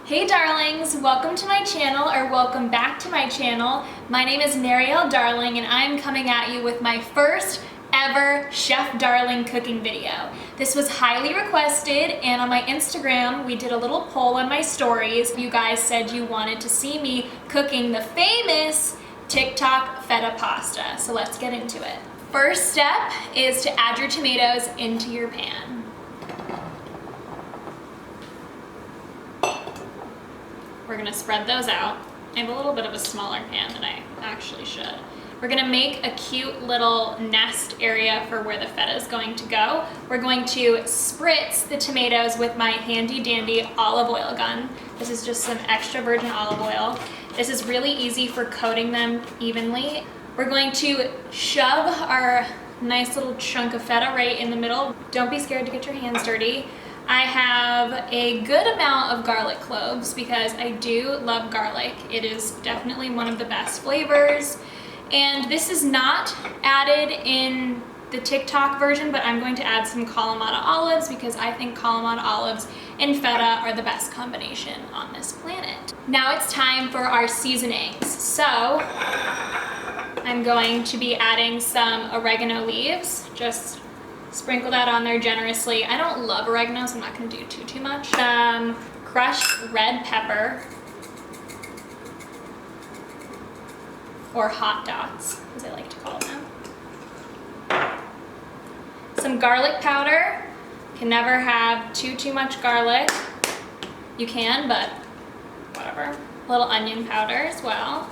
Hey darlings, welcome to my channel, or welcome back to my channel. My name is Mariel Darling and I'm coming at you with my first ever Chef Darling cooking video. This was highly requested, and on my Instagram we did a little poll on my stories. You guys said you wanted to see me cooking the famous TikTok feta pasta, so let's get into it. First step is to add your tomatoes into your pan. We're gonna spread those out. I have a little bit of a smaller pan than I actually should. We're gonna make a cute little nest area for where the feta is going to go. We're going to spritz the tomatoes with my handy dandy olive oil gun. This is just some extra virgin olive oil. This is really easy for coating them evenly. We're going to shove our nice little chunk of feta right in the middle. Don't be scared to get your hands dirty. I have a good amount of garlic cloves because I do love garlic. It is definitely one of the best flavors. And this is not added in the TikTok version, but I'm going to add some Kalamata olives because I think Kalamata olives and feta are the best combination on this planet. Now it's time for our seasonings. So I'm going to be adding some oregano leaves. Just sprinkle that on there generously. I don't love oregano, so I'm not gonna do too much. Some crushed red pepper, or hot dots, as I like to call them. Some garlic powder. Can never have too much garlic. You can, but whatever. A little onion powder as well.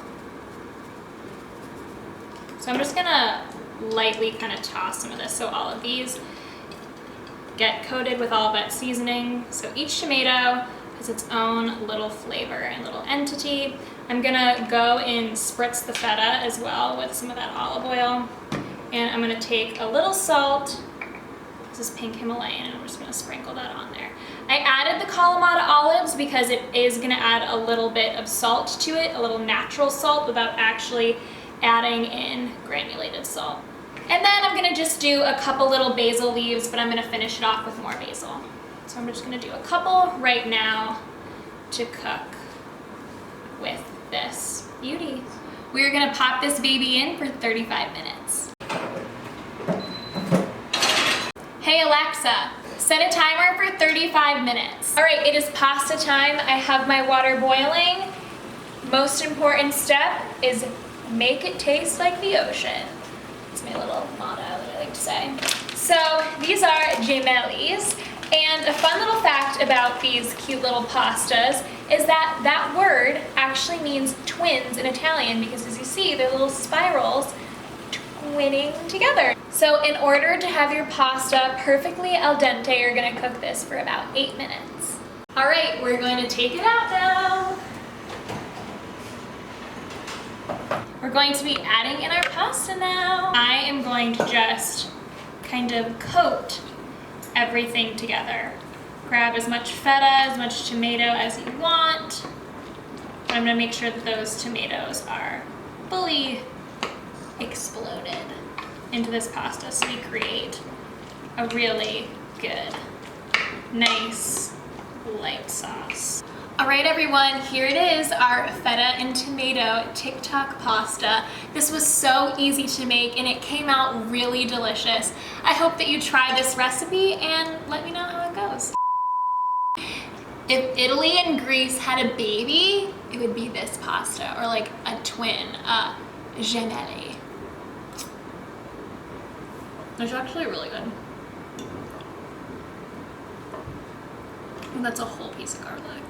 So I'm just gonna lightly kind of toss some of this so all of these get coated with all of that seasoning. So each tomato has its own little flavor and little entity. I'm gonna go and spritz the feta as well with some of that olive oil. And I'm gonna take a little salt. This is pink Himalayan, and I'm just gonna sprinkle that on there. I added the Kalamata olives because it is gonna add a little bit of salt to it, a little natural salt, without actually adding in granulated salt. And then I'm gonna just do a couple little basil leaves, but I'm gonna finish it off with more basil. So I'm just gonna do a couple right now to cook with this beauty. We're gonna pop this baby in for 35 minutes. Hey Alexa, set a timer for 35 minutes. All right, it is pasta time. I have my water boiling. Most important step is make it taste like the ocean. It's my little motto that I like to say. So these are gemellis, and a fun little fact about these cute little pastas is that that word actually means twins in Italian, because as you see, they're little spirals twinning together. So in order to have your pasta perfectly al dente, you're gonna cook this for about 8 minutes. All right, we're going to take it out now. We're going to be adding in our pasta now. I am going to just kind of coat everything together. Grab as much feta, as much tomato as you want. I'm gonna make sure that those tomatoes are fully exploded into this pasta so we create a really good, nice, light sauce. All right, everyone, here it is, our feta and tomato TikTok pasta. This was so easy to make and it came out really delicious. I hope that you try this recipe and let me know how it goes. If Italy and Greece had a baby, it would be this pasta, or like a twin, a gemelli. It's actually really good. And that's a whole piece of garlic.